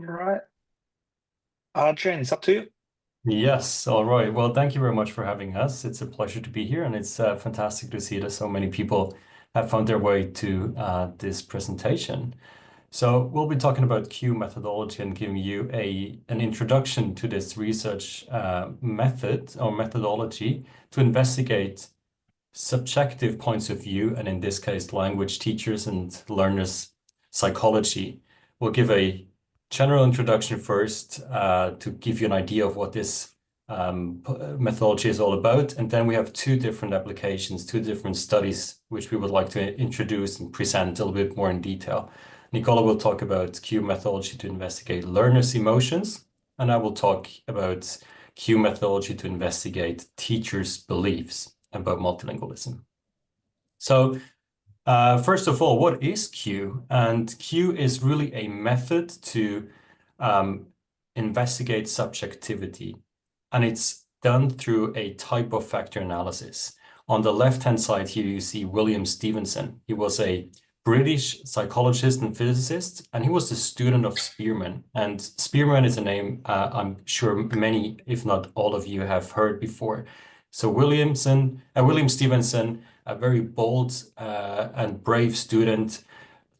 Right. Adrian, it's up to you. Yes, all right. Well, thank you very much for having us. It's a pleasure to be here, and it's fantastic to see that so many people have found their way to this presentation. So we'll be talking about Q methodology and giving you an introduction to this research method or methodology to investigate subjective points of view, and in this case, language teachers and learners' psychology. We'll give a general introduction first to give you an idea of what this methodology is all about. And then we have two different applications, two different studies, which we would like to introduce and present a little bit more in detail. Nicola will talk about Q methodology to investigate learners' emotions, and I will talk about Q methodology to investigate teachers' beliefs about multilingualism. So first of all, what is Q? And Q is really a method to investigate subjectivity. And it's done through a type of factor analysis. On the left-hand side here, you see William Stevenson. He was a British psychologist and physicist, and he was the student of Spearman. And Spearman is a name I'm sure many, if not all of you, have heard before. So William Stevenson, a very bold and brave student,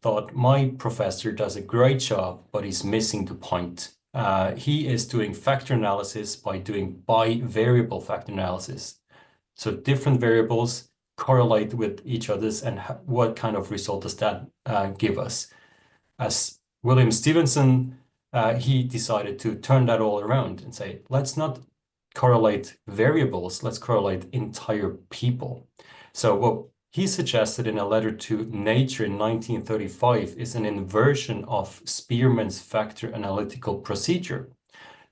thought, my professor does a great job, but he's missing the point. He is doing factor analysis by doing bivariable factor analysis. So different variables correlate with each other's, and what kind of result does that give us? As William Stevenson, he decided to turn that all around and say, let's not correlate variables, let's correlate entire people. So what he suggested in a letter to Nature in 1935 is an inversion of Spearman's factor analytical procedure.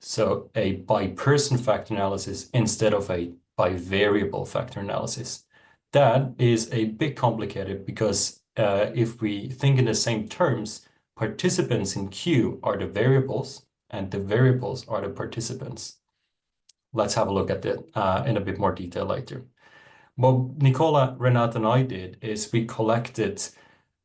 So a by-person factor analysis instead of a by-variable factor analysis. That is a bit complicated because if we think in the same terms, participants in Q are the variables and the variables are the participants. Let's have a look at that in a bit more detail later. What Nicola, Renata, and I did is we collected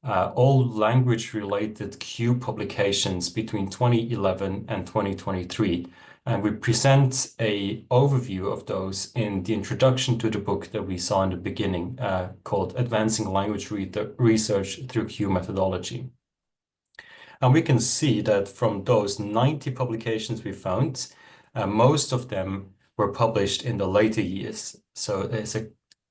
all language-related Q publications between 2011 and 2023. And we present an overview of those in the introduction to the book that we saw in the beginning, called Advancing Language Research Through Q Methodology. And we can see that from those 90 publications we found, most of them were published in the later years. So there's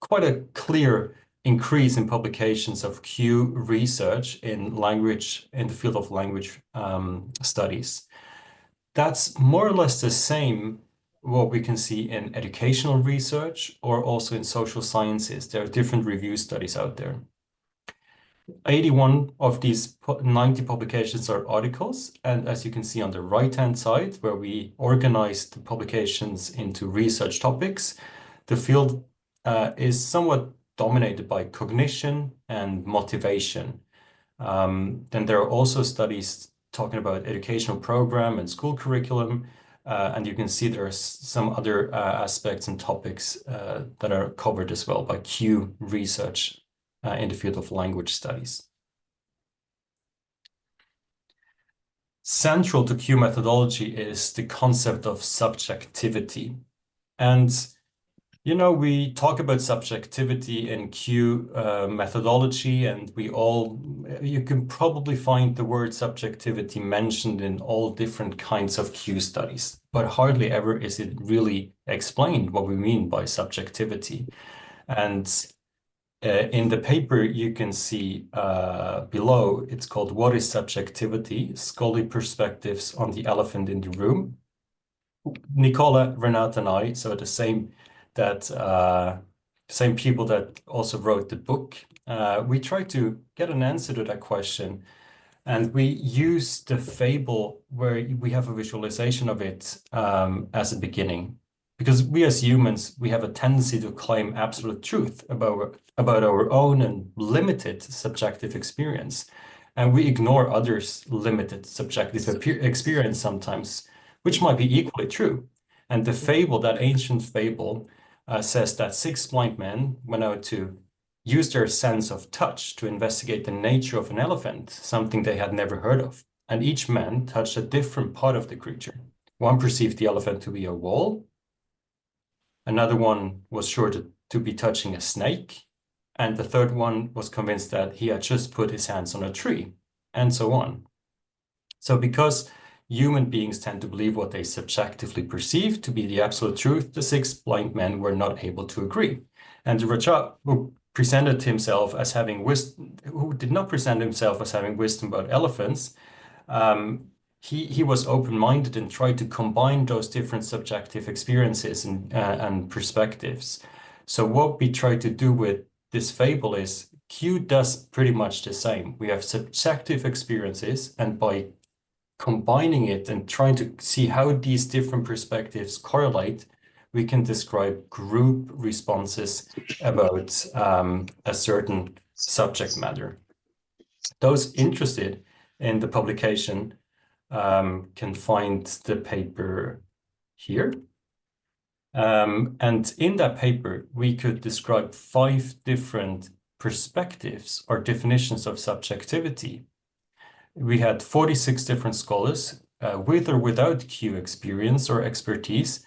quite a clear increase in publications of Q research in the field of language studies. That's more or less the same what we can see in educational research or also in social sciences. There are different review studies out there. 81 of these 90 publications are articles, and as you can see on the right-hand side, where we organized the publications into research topics, the field is somewhat dominated by cognition and motivation. Then there are also studies talking about educational program and school curriculum, and you can see there are some other aspects and topics that are covered as well by Q research in the field of language studies. Central to Q methodology is the concept of subjectivity. And you know, we talk about subjectivity in Q methodology, and you can probably find the word subjectivity mentioned in all different kinds of Q studies, but hardly ever is it really explained what we mean by subjectivity. And in the paper, you can see below, it's called What is Subjectivity? Scholarly Perspectives on the Elephant in the Room. Nicola, Renata, and I, so the same people that also wrote the book, we tried to get an answer to that question. And we use the fable where we have a visualization of it as a beginning. Because we as humans, we have a tendency to claim absolute truth about our own and limited subjective experience. And we ignore others' limited subjective experience sometimes, which might be equally true. And the fable, that ancient fable, says that 6 blind men went out to use their sense of touch to investigate the nature of an elephant, something they had never heard of. and each man touched a different part of the creature. One perceived the elephant to be a wall, another one was sure to be touching a snake, and the third one was convinced that he had just put his hands on a tree, and so on. So because human beings tend to believe what they subjectively perceive to be the absolute truth, the 6 blind men were not able to agree. And the Raja, who did not present himself as having wisdom about elephants, he was open-minded and tried to combine those different subjective experiences and perspectives. So what we try to do with this fable is Q does pretty much the same. We have subjective experiences, and by combining it and trying to see how these different perspectives correlate, we can describe group responses about a certain subject matter. Those interested in the publication can find the paper here. And in that paper, we could describe 5 different perspectives or definitions of subjectivity. We had 46 different scholars with or without Q experience or expertise,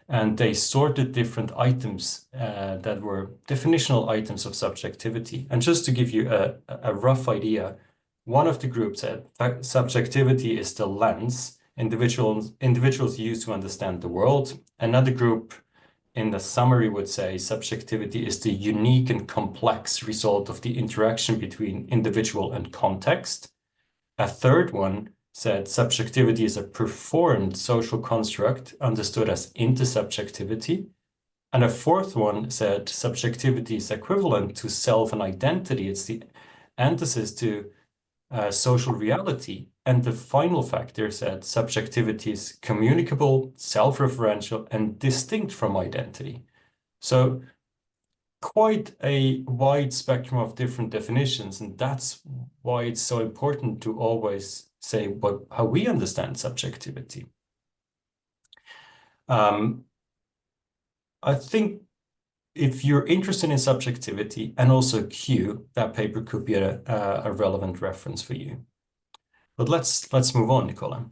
and they sorted different items that were definitional items of subjectivity. And just to give you a rough idea, one of the groups said subjectivity is the lens individuals use to understand the world. Another group in the summary would say subjectivity is the unique and complex result of the interaction between individual and context. A third one said subjectivity is a performed social construct understood as intersubjectivity. And a fourth one said subjectivity is equivalent to self and identity. It's the antithesis to social reality. And the final factor said subjectivity is communicable, self-referential, and distinct from identity. So quite a wide spectrum of different definitions, and that's why it's so important to always say how we understand subjectivity. I think if you're interested in subjectivity and also Q, that paper could be a relevant reference for you. But let's move on, Nicola.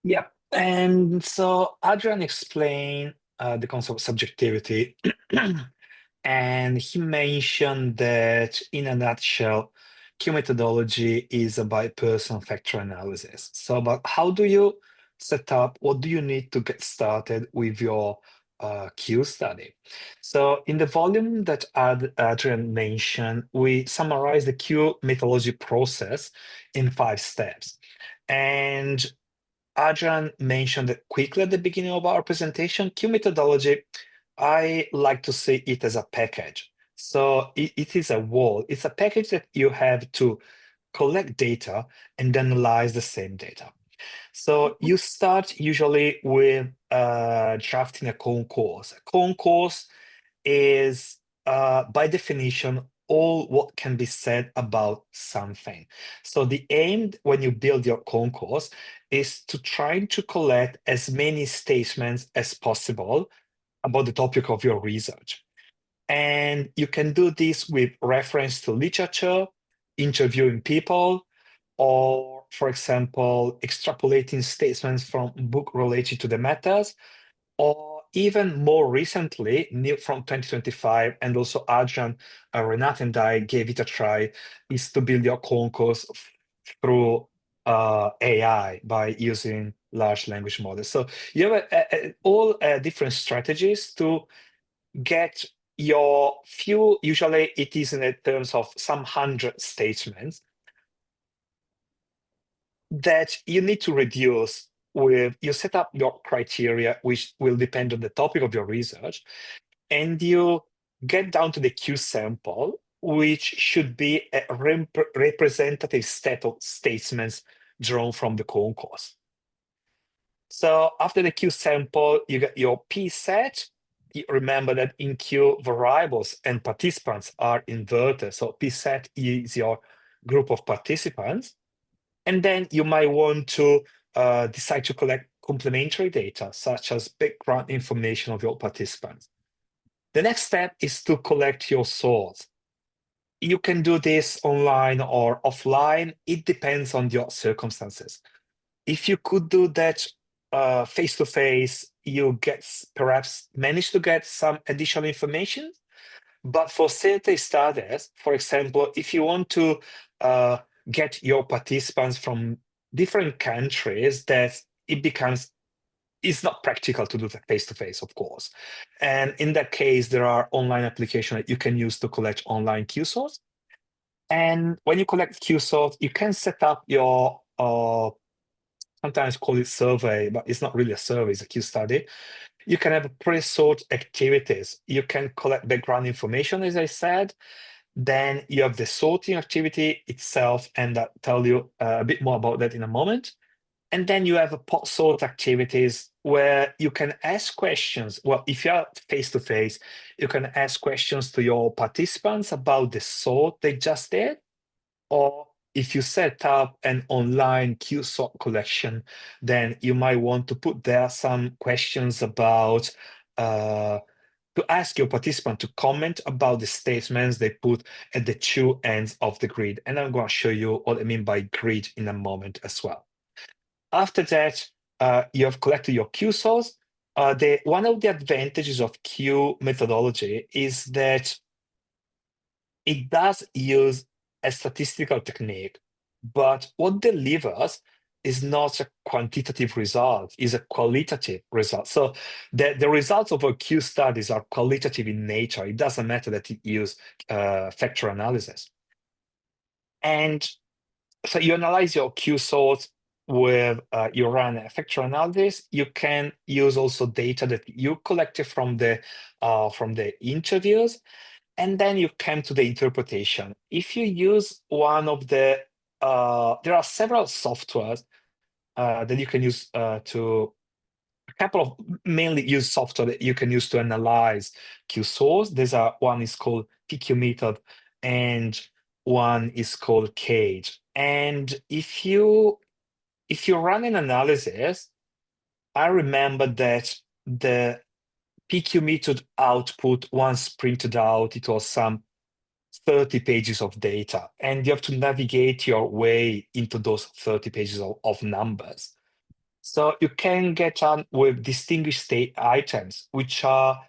Yeah, and so Adrian explained the concept of subjectivity, and he mentioned that in a nutshell, Q methodology is a bi-person factor analysis. So, but how do you set up, what do you need to get started with your Q study? So in the volume that Adrian mentioned, we summarize the Q methodology process in 5 steps. And Adrian mentioned it quickly at the beginning of our presentation. Q methodology, I like to see it as a package. So it is a wall. It's a package that you have to collect data and analyze the same data. So you start usually with drafting a concourse. A concourse is, by definition, all what can be said about something. So the aim when you build your concourse is to try to collect as many statements as possible about the topic of your research. And you can do this with reference to literature, interviewing people, or, for example, extrapolating statements from book related to the matters, or even more recently, new from 2025, and also Adrian, Renat, and I gave it a try, is to build your concourse through AI by using large language models. So you have all different strategies to get your few, usually it is in terms of some 100 statements, that you need to reduce with, you set up your criteria, which will depend on the topic of your research, and you get down to the Q sample, which should be a representative set of statements drawn from the concourse. So after the Q sample, you get your P set. You remember that in Q, variables and participants are inverted. So P set is your group of participants. And then you might want to decide to collect complementary data, such as background information of your participants. The next step is to collect your source. you can do this online or offline. It depends on your circumstances. If you could do that face to face, you perhaps manage to get some additional information. But for certain studies, for example, if you want to get your participants from different countries, that it becomes it's not practical to do that face to face, of course. And in that case, there are online applications that you can use to collect online Q source. And when you collect Q source, you can set up your sometimes call it survey, but it's not really a survey, it's a Q study. You can have pre-sort activities. You can collect background information, as I said. Then you have the sorting activity itself, and I'll tell you a bit more about that in a moment. And then you have a post-sort activities where you can ask questions. Well, if you're face-to-face, you can ask questions to your participants about the sort they just did. Or if you set up an online Q sort collection, then you might want to put there some questions about to ask your participant to comment about the statements they put at the two ends of the grid. And I'm going to show you what I mean by grid in a moment as well. After that, you have collected your Q source. One of the advantages of Q methodology is that it does use a statistical technique, but what delivers is not a quantitative result, is a qualitative result. So the results of our Q studies are qualitative in nature. It doesn't matter that it use factor analysis. And so you analyze your Q source with you run a factor analysis. You can use also data that you collected from the interviews, and then you come to the interpretation. If you use one of the there are several softwares that you can use to a couple of mainly used software that you can use to analyze Q source. One is called PQ method, and one is called Cage. And if you run an analysis, I remember that the PQ method output, once printed out, it was some 30 pages of data, and you have to navigate your way into those 30 pages of numbers. So you can get on with distinguished state items, which are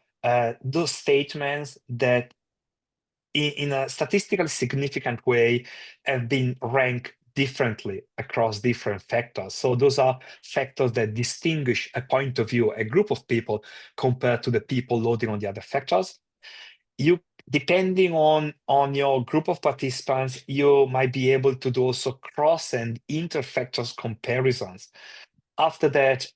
those statements that in a statistically significant way have been ranked differently across different factors. So those are factors that distinguish a point of view, a group of people compared to the people loading on the other factors. You, depending on your group of participants, you might be able to do also cross and inter-factors comparisons. After that,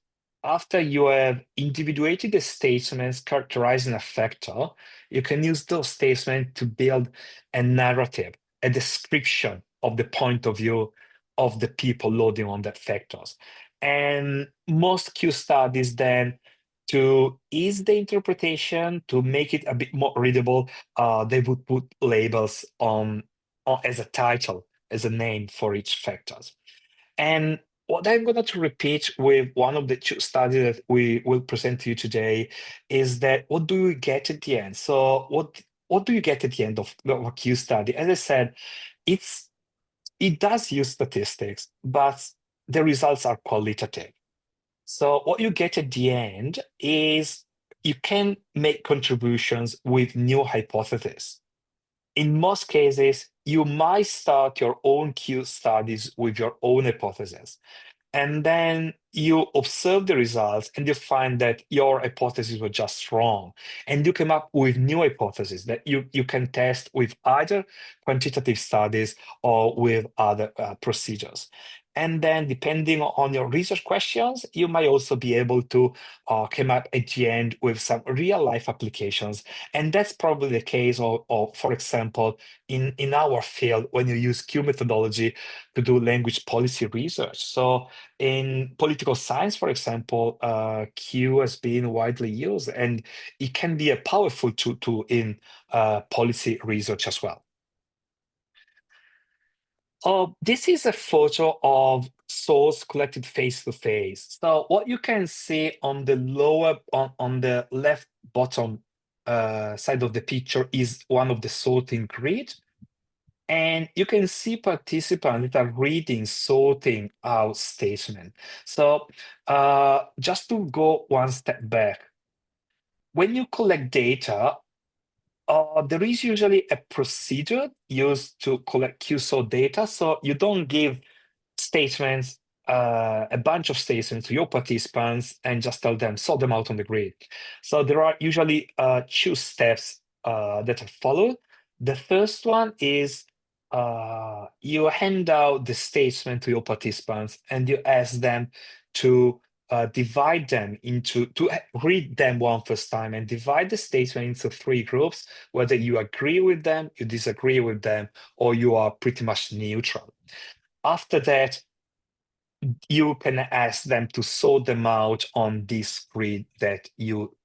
after you have individuated the statements characterizing a factor, you can use those statements to build a narrative, a description of the point of view of the people loading on that factors. And most Q studies then, to ease the interpretation, to make it a bit more readable, they would put labels on as a title, as a name for each factors. And what I'm going to repeat with one of the two studies that we will present to you today is that what do we get at the end? So what do you get at the end of a Q study? As I said, it does use statistics, but the results are qualitative. So what you get at the end is you can make contributions with new hypotheses. In most cases, you might start your own Q studies with your own hypothesis. And then you observe the results and you find that your hypotheses were just wrong. And you come up with new hypotheses that you can test with either quantitative studies or with other procedures. And then depending on your research questions, you might also be able to come up at the end with some real life applications. And that's probably the case of for example, in our field, when you use Q methodology to do language policy research. So in political science, for example, Q has been widely used, and it can be a powerful tool in policy research as well. This is a photo of source collected face to face. So what you can see on the on the left bottom side of the picture is one of the sorting grid. And you can see participants that are reading, sorting out statement. So just to go one step back, when you collect data, there is usually a procedure used to collect QSO data. So you don't give statements, a bunch of statements to your participants and just tell them, sort them out on the grid. So there are usually two steps that are followed. The first one is you hand out the statement to your participants and you ask them to divide them read them one first time and divide the statement into three groups, whether you agree with them, you disagree with them, or you are pretty much neutral. After that, you can ask them to sort them out on this grid that you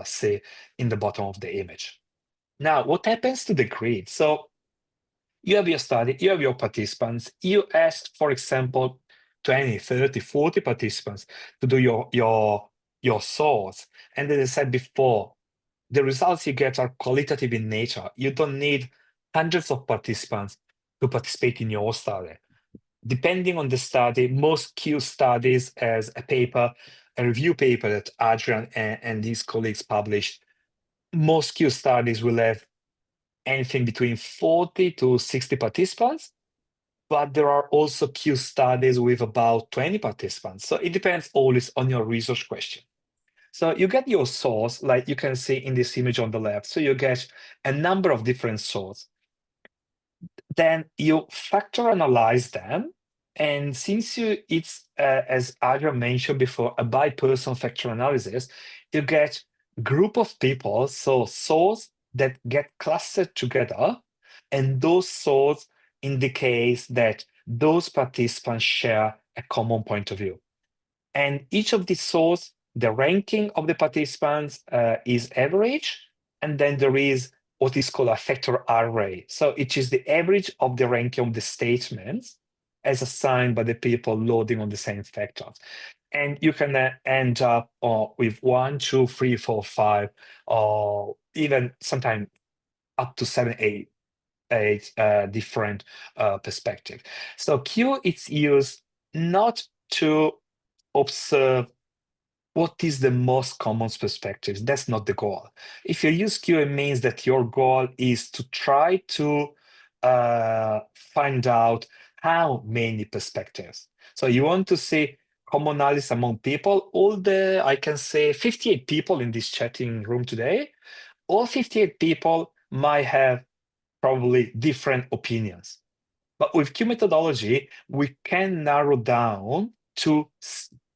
see in the bottom of the image. Now, what happens to the grid? So you have your study, you have your participants, you ask, for example, 20, 30, 40 participants to do your sorts. And as I said before, the results you get are qualitative in nature. You don't need hundreds of participants to participate in your study. Depending on the study, most Q studies as a review paper that Adrian and his colleagues published, most Q studies will have anything between 40 to 60 participants, but there are also Q studies with about 20 participants. So it depends always on your research question. So you get your source, like you can see in this image on the left. So you get a number of different sources. Then you factor analyze them. And since it's, as Adrian mentioned before, a by-person factor analysis, you get group of people, so source that get clustered together, and those sources indicate that those participants share a common point of view. And each of these sources, the ranking of the participants is average, and then there is what is called a factor array. So it is the average of the ranking of the statements as assigned by the people loading on the same factors. And you can end up with 1, 2, 3, 4, 5, or even sometimes up to 7, 8 different perspectives. So Q is used not to observe what is the most common perspectives. That's not the goal. If you use Q, it means that your goal is to try to find out how many perspectives. So you want to see commonalities among people. I can say 58 people in this chatting room today, all 58 people might have probably different opinions. But with Q methodology, we can narrow down to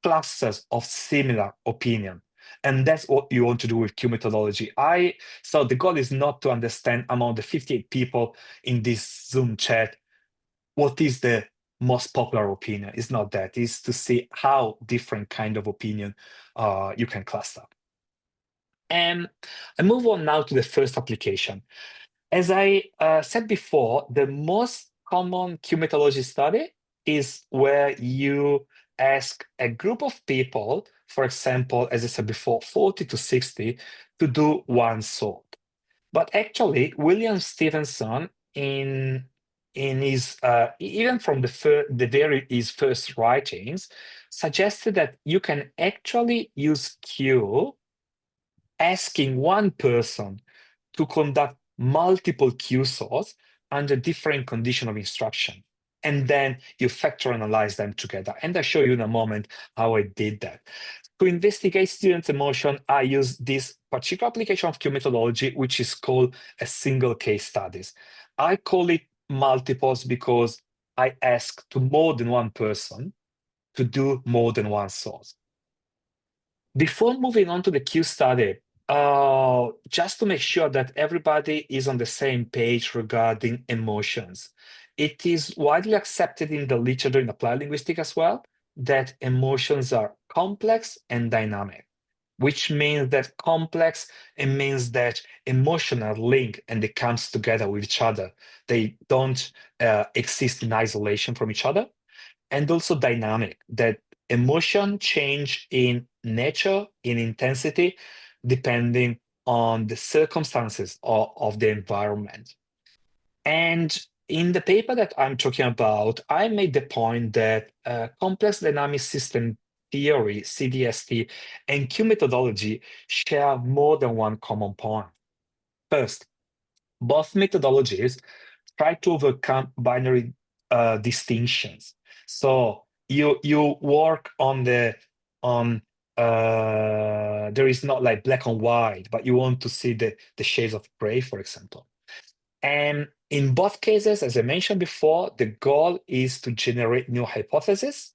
clusters of similar opinion. And that's what you want to do with Q methodology. So the goal is not to understand among the 58 people in this Zoom chat what is the most popular opinion. It's not that. It's to see how different kind of opinion you can cluster. And I move on now to the first application. As I said before, the most common Q methodology study is where you ask a group of people, for example, as I said before, 40 to 60, to do one sort. But actually, William Stevenson, in his even from his first writings, suggested that you can actually use Q asking one person to conduct multiple Q sorts under different condition of instruction. And then you factor analyze them together. And I'll show you in a moment how I did that. To investigate students' emotion, I use this particular application of Q methodology, which is called a single case studies. I call it multiples because I ask to more than one person to do more than one source. Before moving on to the Q study, just to make sure that everybody is on the same page regarding emotions, it is widely accepted in the literature in applied linguistics as well that emotions are complex and dynamic, which means that complex, it means that emotions are linked and they come together with each other. They don't exist in isolation from each other. And also dynamic, that emotion change in nature, in intensity, depending on the circumstances of the environment. And in the paper that I'm talking about, I made the point that complex dynamic system theory, CDST, and Q methodology share more than one common point. First, both methodologies try to overcome binary distinctions. So you work on there is not like black and white, but you want to see the shades of gray, for example. And in both cases, as I mentioned before, the goal is to generate new hypotheses.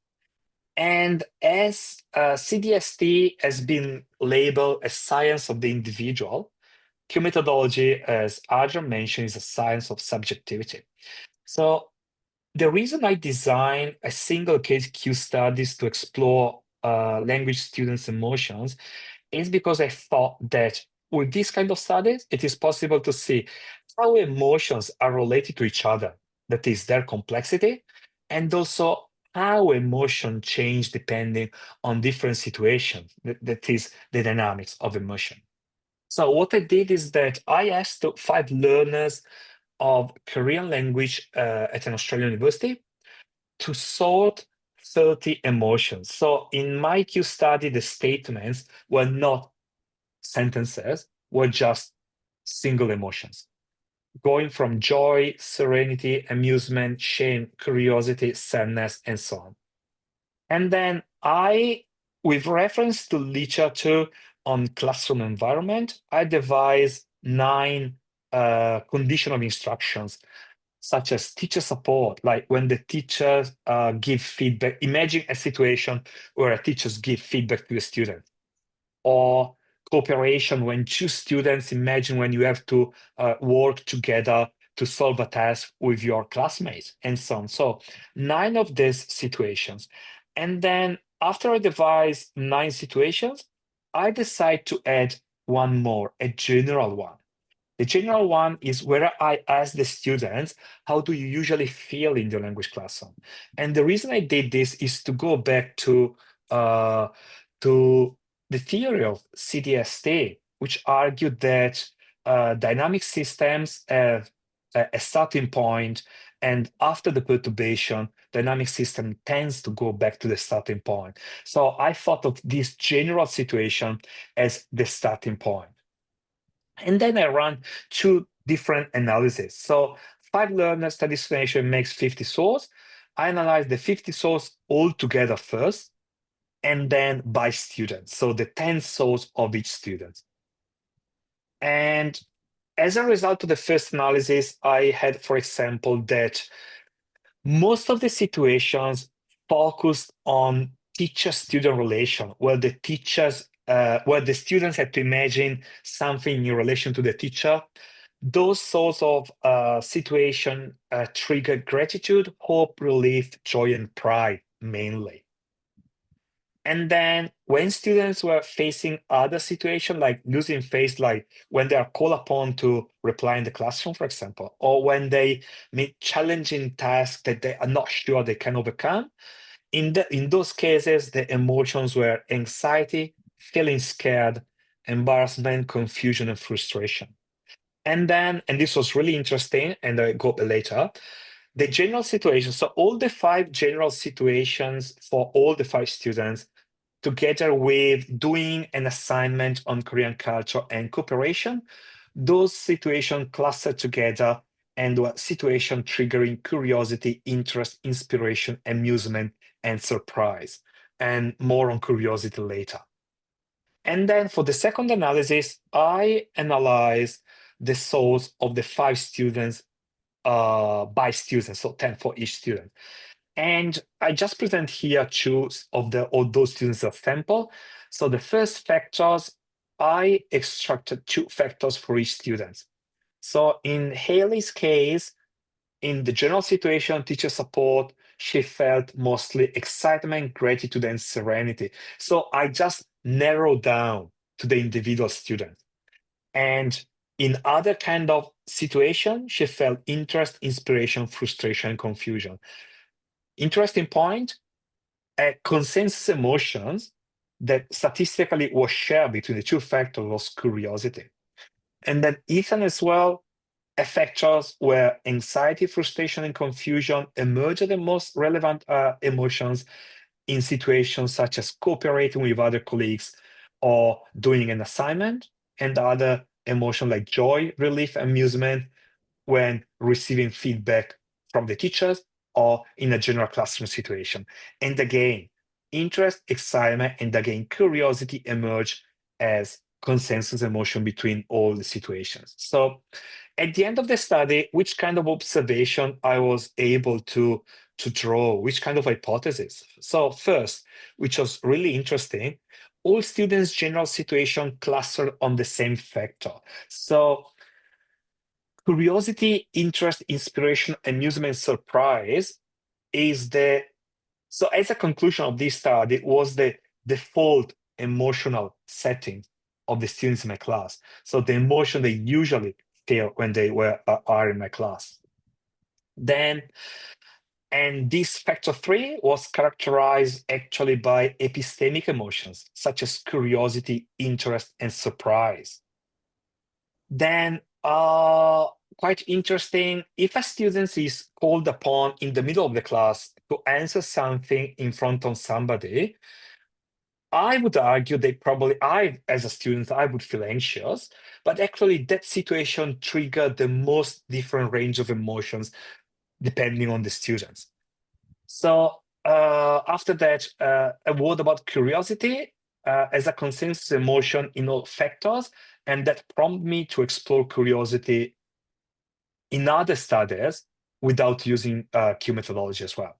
And as CDST has been labeled as science of the individual, Q methodology, as Adrian mentioned, is a science of subjectivity. So the reason I designed a single case Q studies to explore language students' emotions is because I thought that with this kind of studies, it is possible to see how emotions are related to each other, that is, their complexity, and also how emotion change depending on different situations, that is, the dynamics of emotion. So what I did is that I asked 5 learners of Korean language at an Australian university to sort 30 emotions. So in my Q study, the statements were not sentences, were just single emotions, going from joy, serenity, amusement, shame, curiosity, sadness, and so on. And then with reference to literature on classroom environment, I devised 9 condition of instructions, such as teacher support, like when the teachers give feedback. Imagine a situation where a teachers give feedback to the student, or cooperation when 2 students, imagine when you have to work together to solve a task with your classmates, and so on. So 9 of these situations. And then after I devise 9 situations, I decide to add one more, a general one. The general one is where I ask the students, how do you usually feel in the language classroom? And the reason I did this is to go back to the theory of CDST, which argued that dynamic systems have a starting point, and after the perturbation, dynamic system tends to go back to the starting point. So I thought of this general situation as the starting point. And then I ran 2 different analyses. So 5 learners, satisfaction makes 50 source. I analyzed the 50 source all together first, and then by student. So the 10 source of each student. And as a result of the first analysis, I had, for example, that most of the situations focused on teacher-student relation, where the students had to imagine something in relation to the teacher. Those sorts of situation trigger gratitude, hope, relief, joy, and pride mainly. And then when students were facing other situations like losing face, like when they are called upon to reply in the classroom, for example, or when they meet challenging tasks that they are not sure they can overcome, in those cases, the emotions were anxiety, feeling scared, embarrassment, confusion, and frustration. And then, and this was really interesting, and I go later, the general situation. So all the 5 general situations for all the 5 students, together with doing an assignment on Korean culture and cooperation, those situations clustered together and were situation triggering curiosity, interest, inspiration, amusement, and surprise. And more on curiosity later. And then for the second analysis, I analyzed the source of the 5 students by students, so 10 for each student. And I just present here 2 of those students as sample. So the first factors, I extracted 2 factors for each student. So in Haley's case, in the general situation, teacher support, she felt mostly excitement, gratitude, and serenity. So I just narrowed down to the individual student. And in other kind of situation, she felt interest, inspiration, frustration, and confusion. Interesting point, consensus emotions that statistically was shared between the 2 factors was curiosity. And then Ethan as well Effectors where anxiety, frustration, and confusion emerge as the most relevant emotions in situations such as cooperating with other colleagues or doing an assignment, and other emotions like joy, relief, amusement when receiving feedback from the teachers or in a general classroom situation. And again, interest, excitement, and again, curiosity emerge as consensus emotion between all the situations. So at the end of the study, which kind of observation I was able to draw, which kind of hypothesis? So first, which was really interesting, all students' general situation clustered on the same factor. So curiosity, interest, inspiration, amusement, surprise is the, so as a conclusion of this study, was the default emotional setting of the students in my class. So the emotion they usually feel when they are in my class. Then, and this factor three was characterized actually by epistemic emotions, such as curiosity, interest, and surprise. Then, quite interesting, if a student is called upon in the middle of the class to answer something in front of somebody, I would argue as a student, I would feel anxious, but actually that situation triggered the most different range of emotions depending on the students. So after that, a word about curiosity as a consensus emotion in all factors, and that prompted me to explore curiosity in other studies without using Q methodology as well.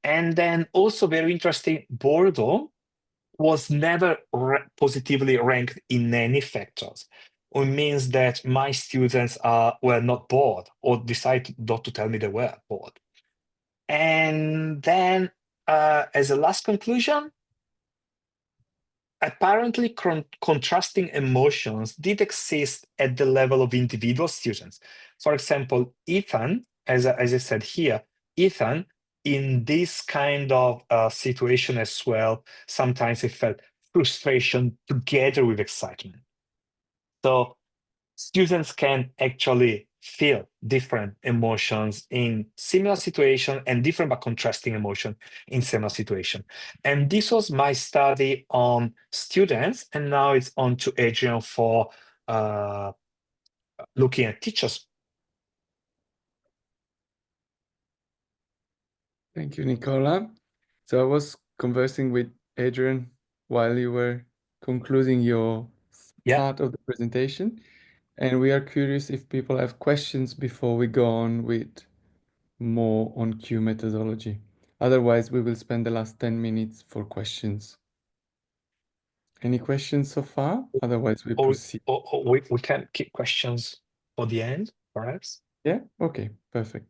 And then also very interesting, boredom was never positively ranked in any factors, which means that my students were not bored or decided not to tell me they were bored. And then, as a last conclusion, apparently contrasting emotions did exist at the level of individual students. For example, Ethan, as I said here, Ethan, in this kind of situation as well, sometimes he felt frustration together with excitement. So students can actually feel different emotions in similar situation and different but contrasting emotion in similar situation. And this was my study on students, and now it's on to Adrian for uh, looking at teachers. Thank you, Nicola. So I was conversing with Adrian while you were concluding your Yeah. part of the presentation, and we are curious if people have questions before we go on with more on Q methodology. Otherwise, we will spend the last 10 minutes for questions. Any questions so far? Otherwise, we proceed. Or we can keep questions for the end, perhaps. Yeah? Okay, perfect.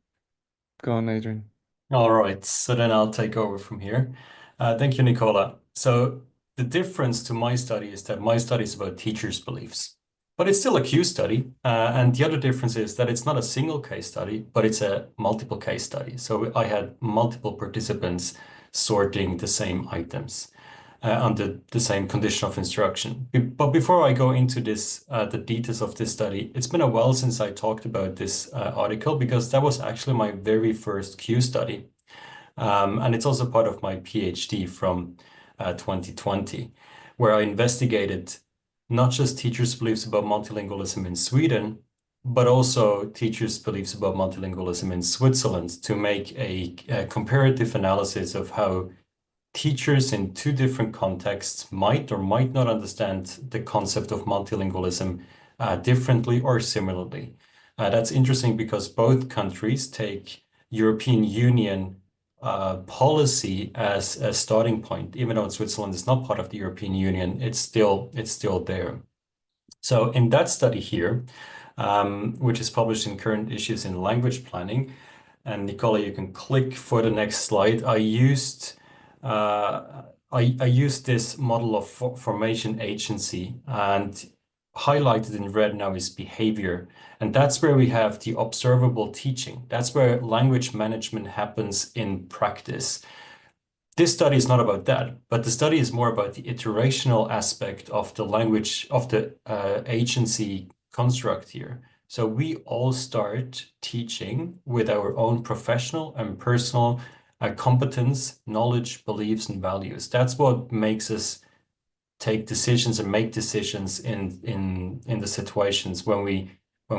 Go on, Adrian. All right, so then I'll take over from here. Thank you, Nicola. So the difference to my study is that my study is about teachers' beliefs, but it's still a Q study. And the other difference is that it's not a single case study, but it's a multiple case study. So I had multiple participants sorting the same items under the same condition of instruction. But before I go into this, the details of this study, it's been a while since I talked about this article because that was actually my very first Q study. And it's also part of my PhD from 2020, where I investigated not just teachers' beliefs about multilingualism in Sweden, but also teachers' beliefs about multilingualism in Switzerland to make a comparative analysis of how teachers in two different contexts might or might not understand the concept of multilingualism differently or similarly. That's interesting because both countries take European Union policy as a starting point. Even though Switzerland is not part of the European Union, it's still there. So in that study here, which is published in Current Issues in Language Planning, and Nicola, you can click for the next slide. I used this model of formation agency, and highlighted in red now is behavior. And that's where we have the observable teaching. That's where language management happens in practice. This study is not about that, but the study is more about the iterational aspect of the language, of the agency construct here. So we all start teaching with our own professional and personal competence, knowledge, beliefs, and values. That's what makes us take decisions and make decisions in the situations when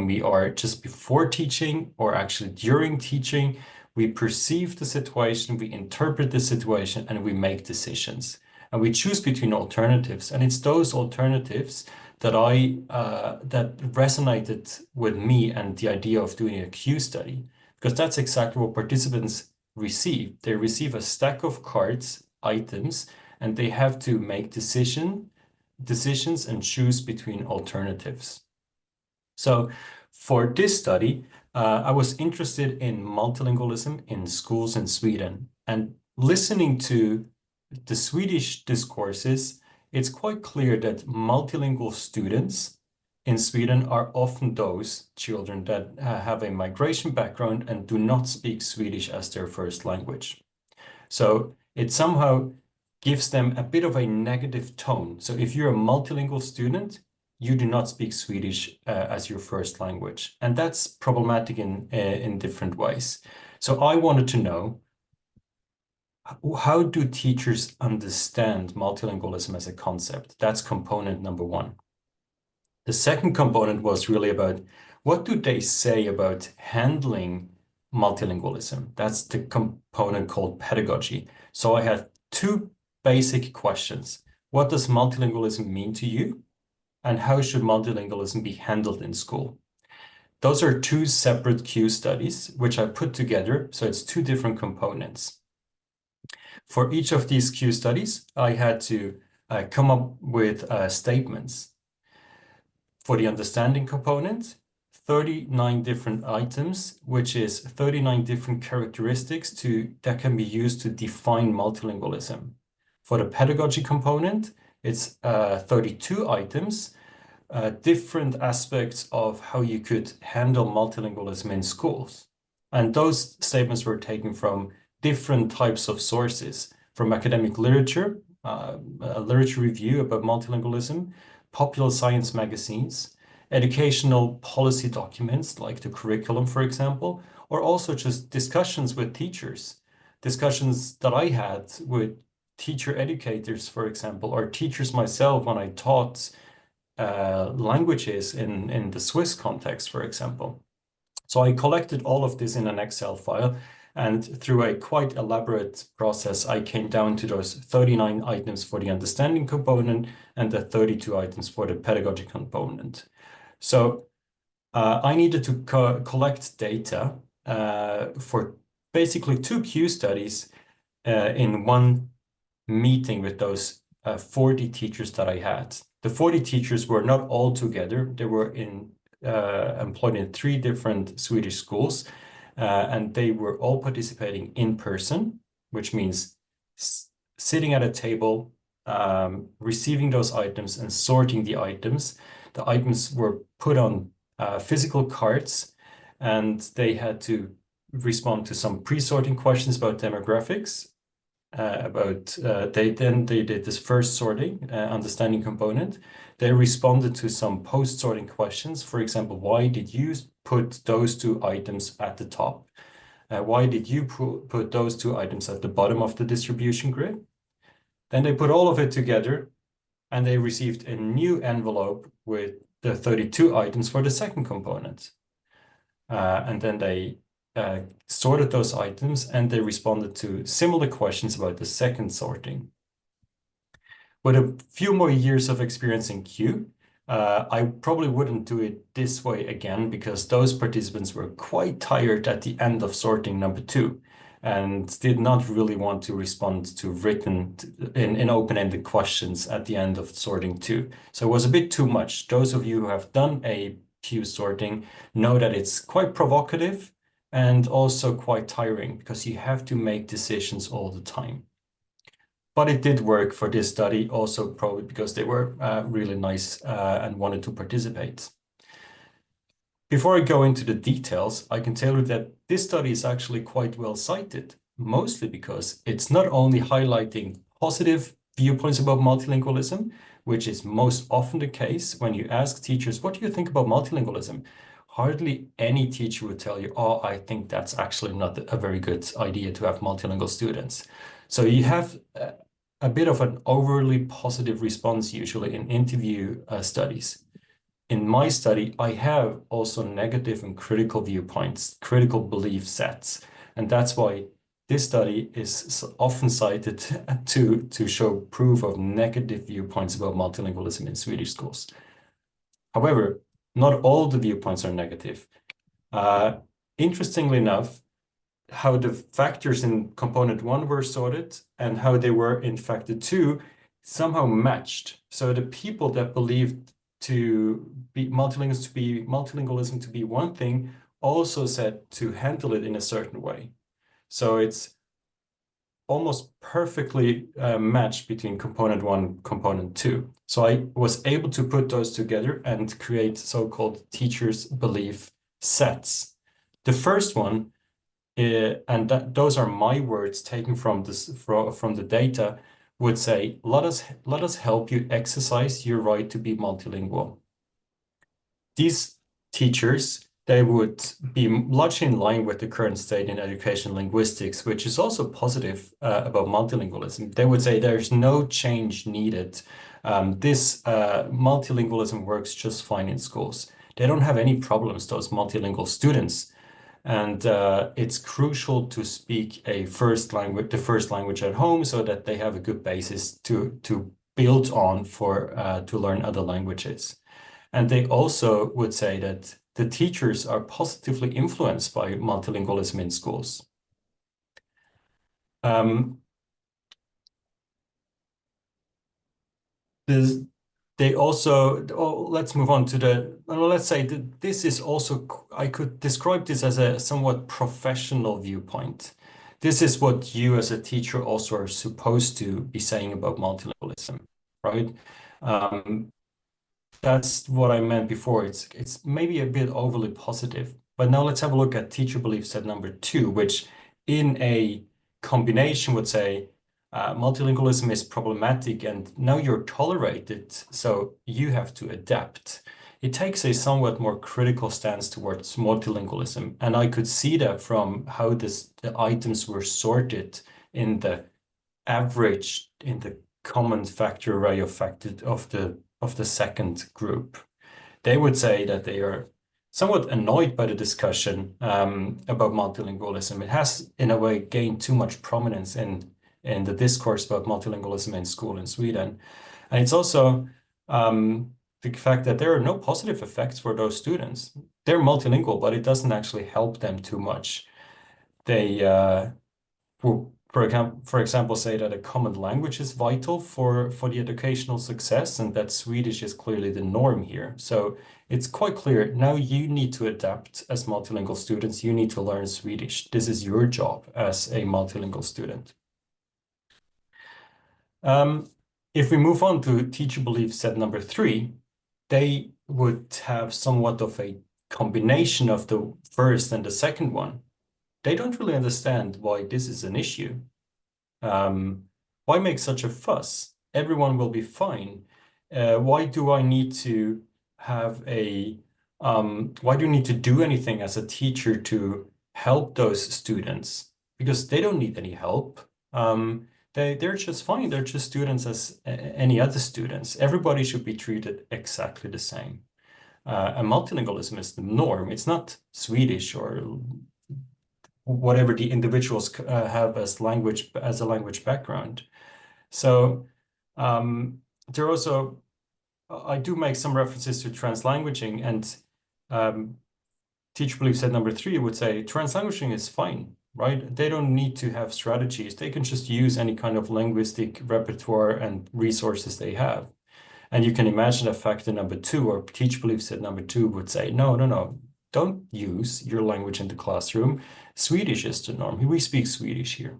we are just before teaching or actually during teaching. We perceive the situation, we interpret the situation, and we make decisions. And we choose between alternatives. And it's those alternatives that that resonated with me and the idea of doing a Q study, because that's exactly what participants receive. They receive a stack of cards, items, and they have to make decisions and choose between alternatives. So for this study, I was interested in multilingualism in schools in Sweden, and listening to the Swedish discourses, it's quite clear that multilingual students in Sweden are often those children that have a migration background and do not speak Swedish as their first language. So it somehow gives them a bit of a negative tone. So if you're a multilingual student, you do not speak Swedish as your first language. And that's problematic in different ways. So I wanted to know, how do teachers understand multilingualism as a concept? That's component number one. The second component was really about, what do they say about handling multilingualism? That's the component called pedagogy. So I had two basic questions. What does multilingualism mean to you? And how should multilingualism be handled in school? Those are two separate Q studies, which I put together. So it's two different components. For each of these Q studies, I had to come up with statements. For the understanding component, 39 different items, which is 39 different characteristics that can be used to define multilingualism. For the pedagogy component, it's 32 items, different aspects of how you could handle multilingualism in schools. And those statements were taken from different types of sources, from academic literature, a literature review about multilingualism, popular science magazines, educational policy documents like the curriculum, for example, or also just discussions with teachers, discussions that I had with teacher educators, for example, or teachers myself when I taught languages in the Swiss context, for example. So I collected all of this in an Excel file, and through a quite elaborate process, I came down to those 39 items for the understanding component and the 32 items for the pedagogy component. So I needed to collect data for basically two Q studies in one meeting with those 40 teachers that I had. The 40 teachers were not all together. They were employed in 3 different Swedish schools, and they were all participating in person, which means sitting at a table, receiving those items and sorting the items. The items were put on physical cards, and they had to respond to some pre-sorting questions about demographics. They did this first sorting, understanding component. They responded to some post-sorting questions. For example, why did you put those 2 items at the top? Why did you put those 2 items at the bottom of the distribution grid? Then they put all of it together, and they received a new envelope with the 32 items for the second component. And then they sorted those items, and they responded to similar questions about the second sorting. With a few more years of experience in Q, I probably wouldn't do it this way again, because those participants were quite tired at the end of sorting number 2 and did not really want to respond to written in open-ended questions at the end of sorting 2. So it was a bit too much. Those of you who have done a Q sorting know that it's quite provocative and also quite tiring, because you have to make decisions all the time. But it did work for this study, also probably because they were really nice and wanted to participate. Before I go into the details, I can tell you that this study is actually quite well cited, mostly because it's not only highlighting positive viewpoints about multilingualism, which is most often the case when you ask teachers, what do you think about multilingualism? hardly any teacher would tell you, oh, I think that's actually not a very good idea to have multilingual students. So you have a bit of an overly positive response usually in interview studies. In my study, I have also negative and critical viewpoints, critical belief sets. And that's why this study is often cited to show proof of negative viewpoints about multilingualism in Swedish schools. However, not all the viewpoints are negative. Interestingly enough, how the factors in component 1 were sorted and how they were in factor 2 somehow matched. So the people that believed to be multilingualism to be one thing also said to handle it in a certain way. So it's almost perfectly matched between component 1 and component 2. So I was able to put those together and create so-called teachers' belief sets. The first one, and those are my words taken from the data, would say, let us help you exercise your right to be multilingual. These teachers, they would be largely in line with the current state in education linguistics, which is also positive about multilingualism. They would say there's no change needed. This multilingualism works just fine in schools. They don't have any problems, those multilingual students. And it's crucial to speak the first language at home so that they have a good basis to build on to learn other languages. And they also would say that the teachers are positively influenced by multilingualism in schools. They also, let's move on to let's say that this is also, I could describe this as a somewhat professional viewpoint. This is what you as a teacher also are supposed to be saying about multilingualism, right? That's what I meant before. It's maybe a bit overly positive. But now let's have a look at teacher belief set number 2, which in a combination would say multilingualism is problematic and now you're tolerated, so you have to adapt. It takes a somewhat more critical stance towards multilingualism, and I could see that from how the items were sorted in the average, in the common factor array of the second group. They would say that they are somewhat annoyed by the discussion about multilingualism. It has, in a way, gained too much prominence in the discourse about multilingualism in school in Sweden. And it's also the fact that there are no positive effects for those students. They're multilingual, but it doesn't actually help them too much. They will, for example, say that a common language is vital for the educational success and that Swedish is clearly the norm here. So it's quite clear, now you need to adapt as multilingual students, you need to learn Swedish. This is your job as a multilingual student. If we move on to teacher belief set number 3, they would have somewhat of a combination of the first and the second one. They don't really understand why this is an issue. Why make such a fuss? Everyone will be fine. Why do I need to have why do you need to do anything as a teacher to help those students? Because they don't need any help. They're just fine. They're just students as any other students. Everybody should be treated exactly the same. And multilingualism is the norm. It's not Swedish or whatever the individuals have as a language background. So there also, I do make some references to translanguaging, and teacher belief set number 3 would say translanguaging is fine, right? They don't need to have strategies. They can just use any kind of linguistic repertoire and resources they have. And you can imagine that factor number 2, or teacher belief set number 2 would say, no, don't use your language in the classroom. Swedish is the norm. We speak Swedish here.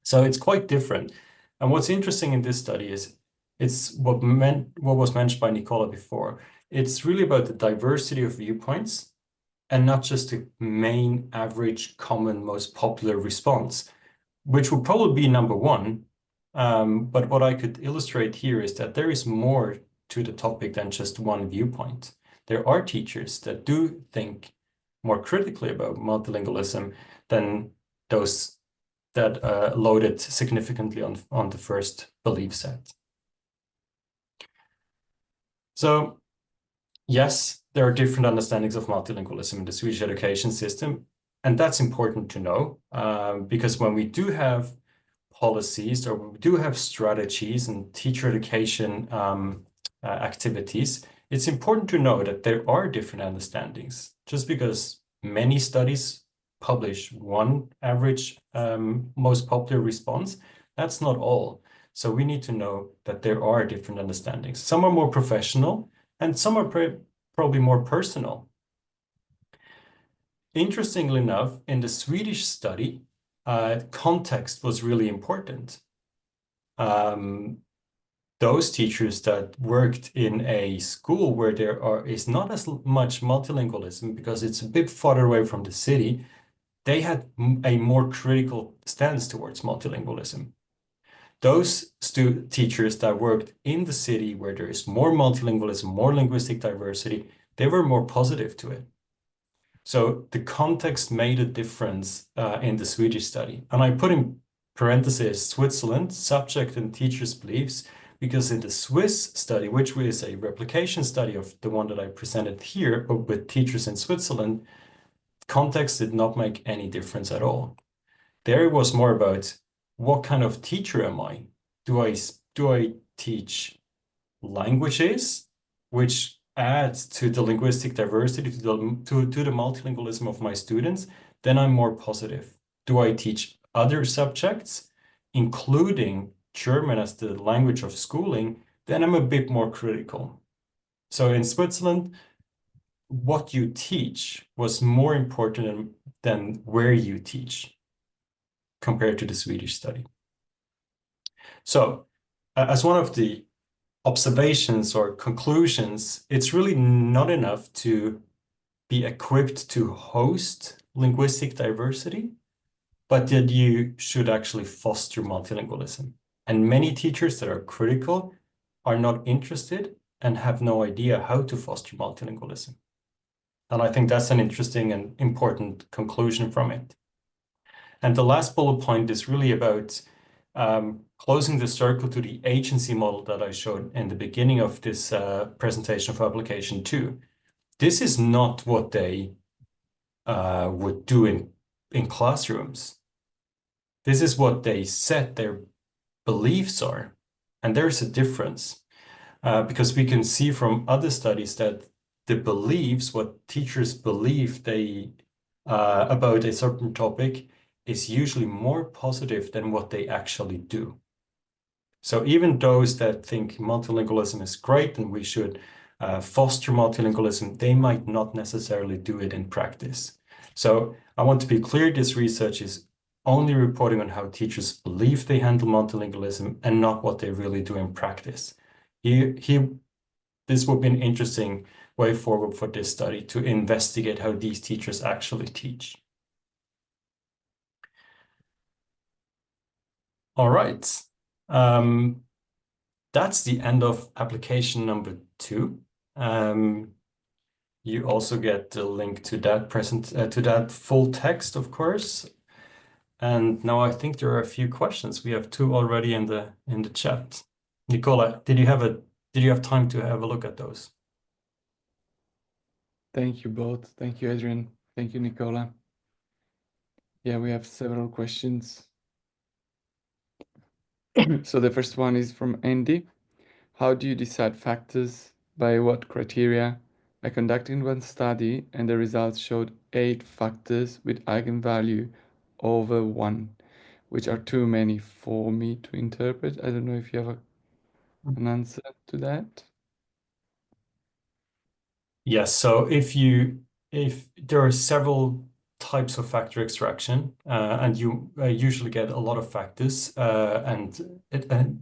So it's quite different. And what's interesting in this study is it's what was mentioned by Nicola before. It's really about the diversity of viewpoints and not just the main, average, common, most popular response, which would probably be number 1. But what I could illustrate here is that there is more to the topic than just one viewpoint. there are teachers that do think more critically about multilingualism than those that loaded significantly on the first belief set. So yes, there are different understandings of multilingualism in the Swedish education system, and that's important to know because when we do have policies or we do have strategies and teacher education activities, it's important to know that there are different understandings. Just because many studies publish one average most popular response, that's not all. So we need to know that there are different understandings. Some are more professional and some are probably more personal. Interestingly enough, in the Swedish study, context was really important. Those teachers that worked in a school where there is not as much multilingualism because it's a bit farther away from the city, they had a more critical stance towards multilingualism. Those teachers that worked in the city where there is more multilingualism, more linguistic diversity, they were more positive to it. So the context made a difference in the Swedish study. And I put in parentheses Switzerland, subject and teachers' beliefs, because in the Swiss study, which is a replication study of the one that I presented here, but with teachers in Switzerland, context did not make any difference at all. There it was more about what kind of teacher am I? Do I teach languages, which adds to the linguistic diversity, to the multilingualism of my students? Then I'm more positive. Do I teach other subjects, including German as the language of schooling? Then I'm a bit more critical. So in Switzerland, what you teach was more important than where you teach compared to the Swedish study. So as one of the observations or conclusions, it's really not enough to be equipped to host linguistic diversity, but that you should actually foster multilingualism. And many teachers that are critical are not interested and have no idea how to foster multilingualism. And I think that's an interesting and important conclusion from it. And the last bullet point is really about closing the circle to the agency model that I showed in the beginning of this presentation of application 2. This is not what they would do in classrooms. This is what they said their beliefs are. And there's a difference because we can see from other studies that the beliefs, what teachers believe about a certain topic, is usually more positive than what they actually do. So even those that think multilingualism is great and we should foster multilingualism, they might not necessarily do it in practice. So I want to be clear, this research is only reporting on how teachers believe they handle multilingualism and not what they really do in practice. This would be an interesting way forward for this study to investigate how these teachers actually teach. All right. That's the end of application number 2. You also get the link to that full text, of course. And now I think there are a few questions. We have 2 already in the chat. Nicola, did you have time to have a look at those? Thank you both. Thank you, Adrian. Thank you, Nicola. Yeah, we have several questions. So the first one is from Andy. How do you decide factors? By what criteria? I conducted one study and the results showed 8 factors with eigenvalue over 1, which are too many for me to interpret. I don't know if you have an answer to that. Yes, so if there are several types of factor extraction, and you usually get a lot of factors, and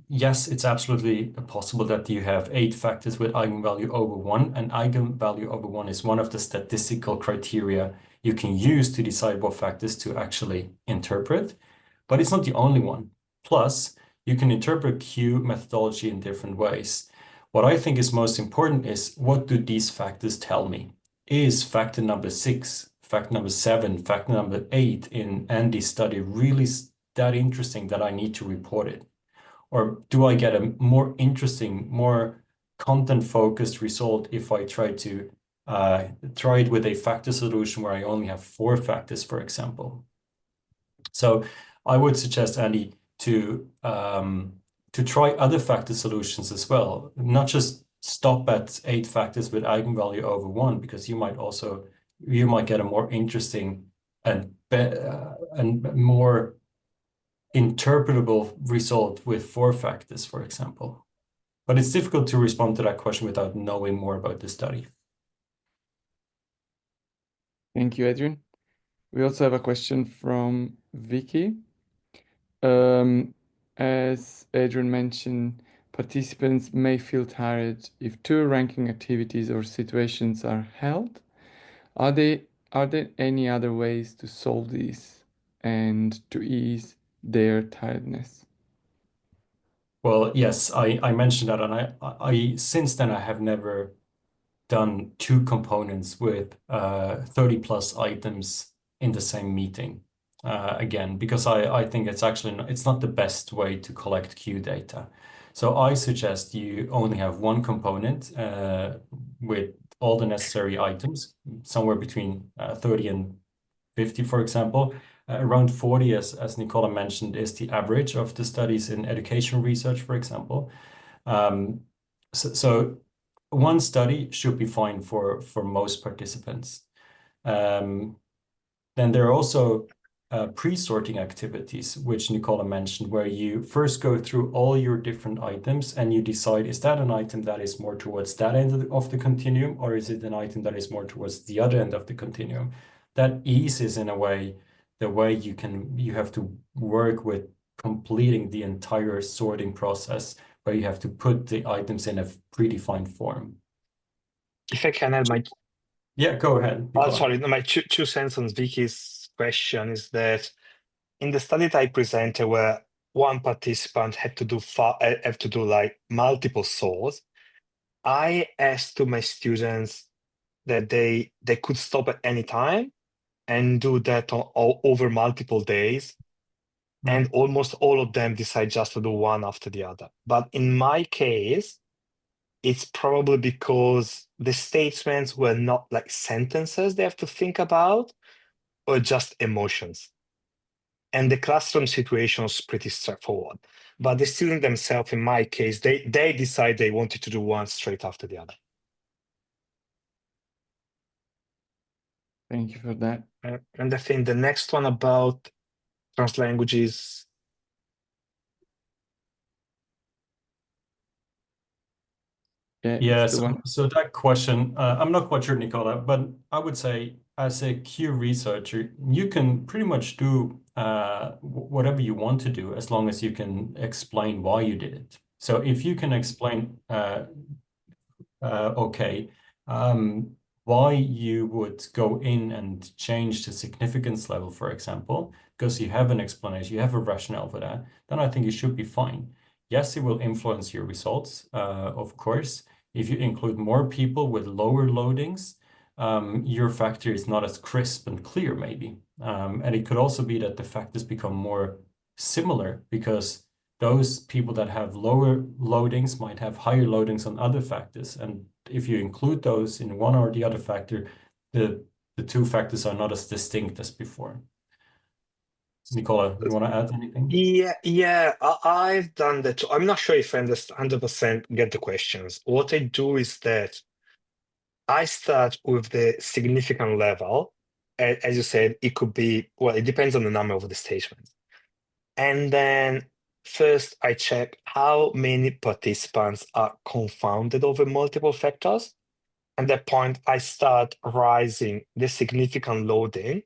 yes, it's absolutely possible that you have 8 factors with eigenvalue over 1, and eigenvalue over 1 is one of the statistical criteria you can use to decide what factors to actually interpret, but it's not the only one. Plus, you can interpret Q methodology in different ways. What I think is most important is, what do these factors tell me? Is factor number 6, factor number 7, factor number 8 in Andy's study really that interesting that I need to report it? Or do I get a more interesting, more content-focused result if I try it with a factor solution where I only have 4 factors, for example? So I would suggest, Andy, to try other factor solutions as well, not just stop at 8 factors with eigenvalue over 1, because you might get a more interesting and more interpretable result with 4 factors, for example. But it's difficult to respond to that question without knowing more about the study. Thank you, Adrian. We also have a question from Vicky. As Adrian mentioned, participants may feel tired if 2 ranking activities or situations are held. Are there any other ways to solve this and to ease their tiredness? Well, yes, I mentioned that, and I since then I have never done 2 components with 30 plus items in the same meeting again, because I think it's not the best way to collect Q data. So I suggest you only have 1 component with all the necessary items, somewhere between 30 and 50, for example. Around 40, as Nicola mentioned, is the average of the studies in education research, for example. So 1 study should be fine for most participants. Then there are also pre-sorting activities, which Nicola mentioned, where you first go through all your different items and you decide, is that an item that is more towards that end of the continuum, or is it an item that is more towards the other end of the continuum? That eases, in a way, the way you have to work with completing the entire sorting process, where you have to put the items in a predefined form. If I can add my Yeah, go ahead, Nicola. sorry, no, my 2 cents on Vicky's question is that in the study that I presented, where 1 participant had to do like multiple sorts, I asked to my students that they could stop at any time and do that over multiple days. And almost all of them decide just to do one after the other. But in my case, it's probably because the statements were not like sentences they have to think about, or just emotions. And the classroom situation was pretty straightforward. But the student themselves, in my case, they decide they wanted to do one straight after the other. Thank you for that. And I think the next one about translanguages. Yeah, Yeah, it's the one. so that question, I'm not quite sure, Nicola, but I would say as a Q researcher, you can pretty much do whatever you want to do, as long as you can explain why you did it. So if you can explain, why you would go in and change the significance level, for example, because you have an explanation, you have a rationale for that, then I think it should be fine. Yes, it will influence your results, of course. If you include more people with lower loadings, your factor is not as crisp and clear, maybe. And it could also be that the factors become more similar, because those people that have lower loadings might have higher loadings on other factors. And if you include those in one or the other factor, the 2 factors are not as distinct as before. Nicola, you want to add anything? Yeah, I've done that too. I'm not sure if I understand 100% get the questions. What I do is that I start with the significant level. As you said, it could be, well, it depends on the number of the statements. And then first I check how many participants are confounded over multiple factors. At that point, I start rising the significant loading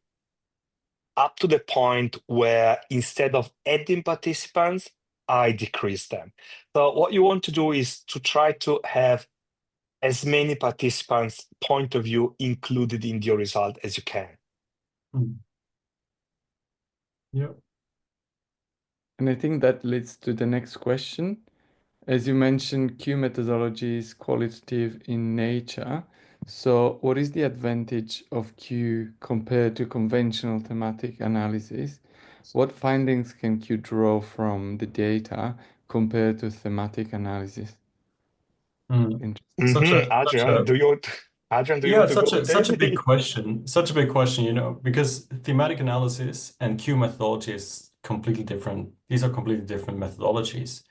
up to the point where instead of adding participants, I decrease them. So what you want to do is to try to have as many participants' point of view included in your result as you can. Yeah. And I think that leads to the next question. As you mentioned, Q methodology is qualitative in nature. So what is the advantage of Q compared to conventional thematic analysis? What findings can Q draw from the data compared to thematic analysis? Mm. Interesting. Adrian, Adrian, do you Yeah, want to go such a big ahead? question. Such a big question, you know, because thematic analysis and Q methodology is completely different. These are completely different methodologies.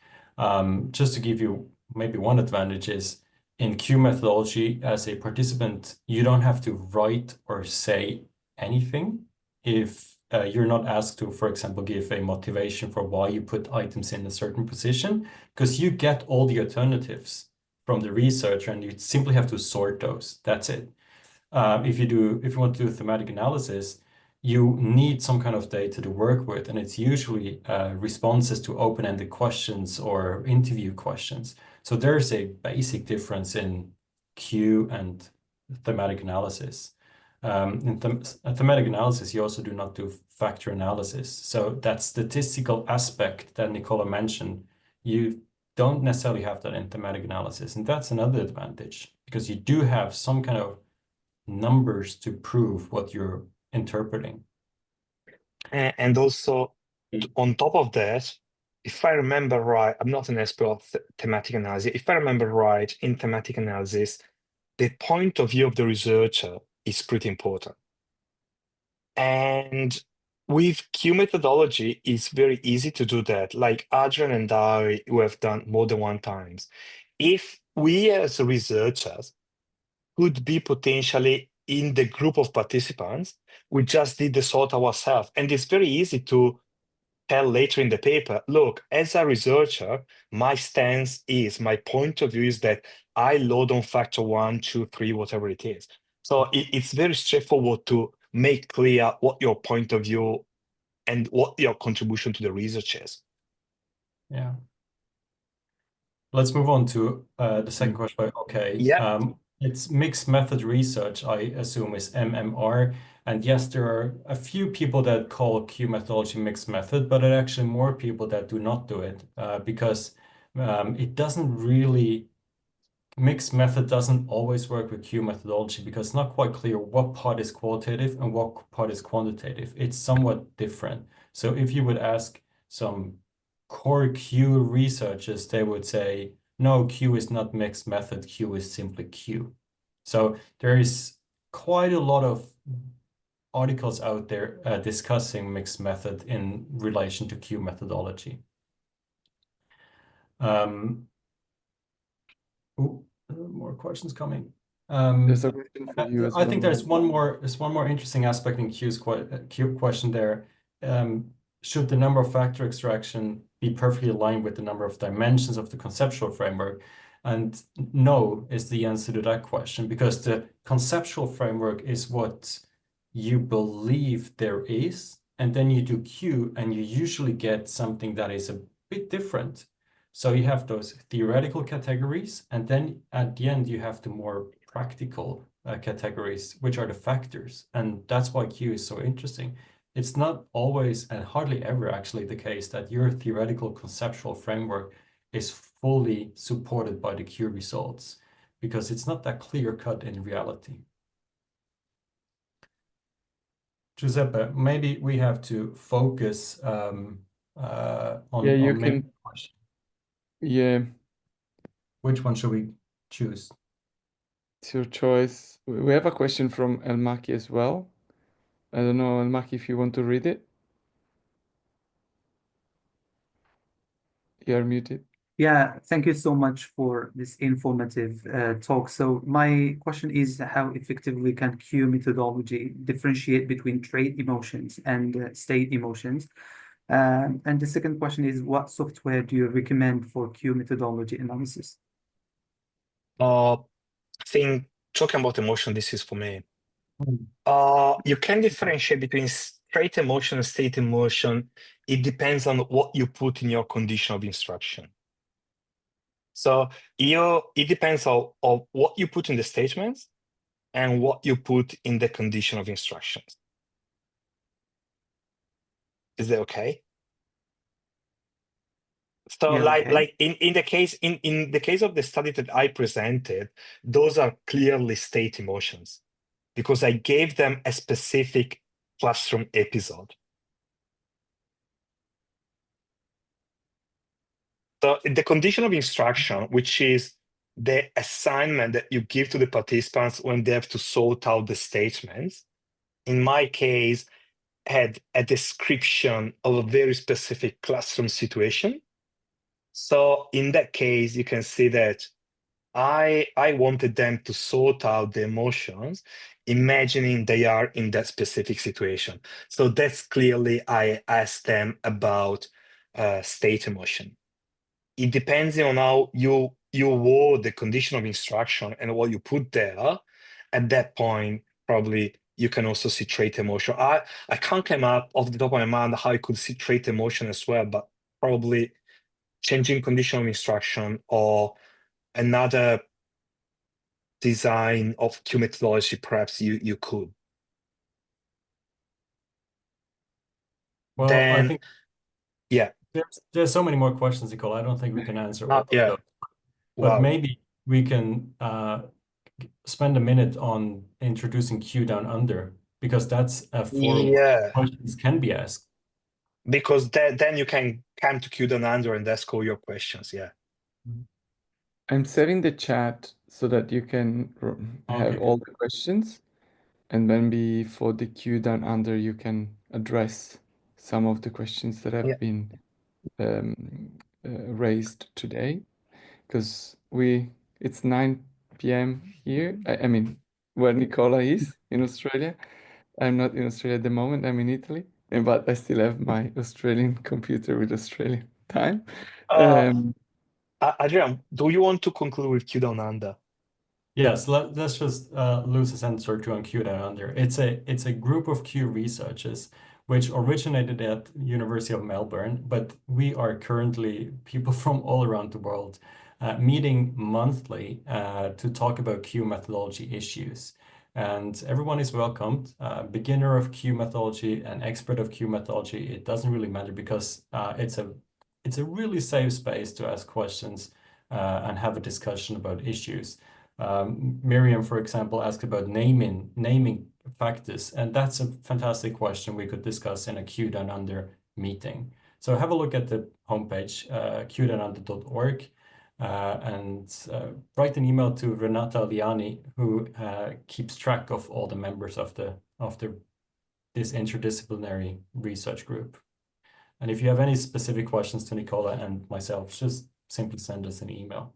Just to give you maybe one advantage is in Q methodology, as a participant, you don't have to write or say anything if you're not asked to, for example, give a motivation for why you put items in a certain position, because you get all the alternatives from the researcher, and you simply have to sort those. That's it. If you want to do thematic analysis, you need some kind of data to work with, and it's usually responses to open-ended questions or interview questions. So there's a basic difference in Q and thematic analysis. In thematic analysis, you also do not do factor analysis. So that statistical aspect that Nicola mentioned, you don't necessarily have that in thematic analysis. And that's another advantage, because you do have some kind of numbers to prove what you're interpreting. And also, on top of that, if I remember right, I'm not an expert of thematic analysis. If I remember right, in thematic analysis, the point of view of the researcher is pretty important. And with Q methodology, it's very easy to do that. Like Adrian and I, who have done more than one times. If we as researchers could be potentially in the group of participants, we just did the sort ourselves. And it's very easy to tell later in the paper, look, as a researcher, my stance is, my point of view is that I load on factor 1, 2, 3, whatever it is. So it's very straightforward to make clear what your point of view and what your contribution to the research is. Yeah. Let's move on to the second question. Okay. Yeah. It's mixed method research, I assume, is MMR. And yes, there are a few people that call Q methodology mixed method, but there are actually more people that do not do it because it doesn't really, mixed method doesn't always work with Q methodology because it's not quite clear what part is qualitative and what part is quantitative. It's somewhat different. So if you would ask some core Q researchers, they would say, no, Q is not mixed method, Q is simply Q. So there is quite a lot of articles out there discussing mixed method in relation to Q methodology. More questions coming. There's a question for you as I think well. there's one more interesting aspect in Q's Q question there. Should the number of factor extraction be perfectly aligned with the number of dimensions of the conceptual framework? And no is the answer to that question, because the conceptual framework is what you believe there is, and then you do Q, and you usually get something that is a bit different. So you have those theoretical categories, and then at the end you have the more practical categories, which are the factors. And that's why Q is so interesting. It's not always, and hardly ever actually, the case that your theoretical conceptual framework is fully supported by the Q results, because it's not that clear cut in reality. Giuseppe, maybe we have to focus on you maybe can. Yeah, which one should we choose? it's your choice. We have a question from El Maki as well. I don't know, El Maki, if you want to read it. You are muted. Yeah, thank you so much for this informative talk. So my question is, how effectively can Q methodology differentiate between trait emotions and state emotions? And the second question is, what software do you recommend for Q methodology analysis? I think talking about emotion, this is for me. You can differentiate between trait emotion and state emotion. It depends on what you put in your condition of instruction. So it depends on what you put in the statements and what you put in the condition of instructions. Is that okay? So Yeah, okay. like in the case of the study that I presented, those are clearly state emotions because I gave them a specific classroom episode. So the condition of instruction, which is the assignment that you give to the participants when they have to sort out the statements, in my case, had a description of a very specific classroom situation. So in that case, you can see that I wanted them to sort out the emotions, imagining they are in that specific situation. So that's clearly I asked them about state emotion. It depends on how you word the condition of instruction and what you put there. At that point, probably you can also see trait emotion. I can't come up off the top of my mind how I could see trait emotion as well, but probably changing condition of instruction or another design of Q methodology, perhaps you could. Well, I Then, think yeah, there's so many more questions, Nicola. I don't think we can answer all of yeah, those. But wow. maybe we can spend a minute on introducing Q down under, because that's a forum where Yeah, questions can be asked. because then you can come to Q down under and ask all your questions. Yeah. I'm setting the chat so that you can have Okay, all the questions, and then before the Q down under, you can address some of the questions that Yeah. have been raised today, because it's 9 p.m. here. I mean, where Nicola is in Australia. I'm not in Australia at the moment. I'm in Italy, but I still have my Australian computer with Australian time. Adrian, do you want to conclude with Q down under? yes, let's just lose a sentence or two on Q down under. It's a group of Q researchers which originated at University of Melbourne, but we are currently people from all around the world meeting monthly to talk about Q methodology issues. And everyone is welcomed, beginner of Q methodology and expert of Q methodology. It doesn't really matter because it's a really safe space to ask questions and have a discussion about issues. Miriam, for example, asked about naming factors, and that's a fantastic question we could discuss in a Q down under meeting. So have a look at the homepage, qdownunder.org, and write an email to Renata Liani, who keeps track of all the members of this interdisciplinary research group. And if you have any specific questions to Nicola and myself, just simply send us an email.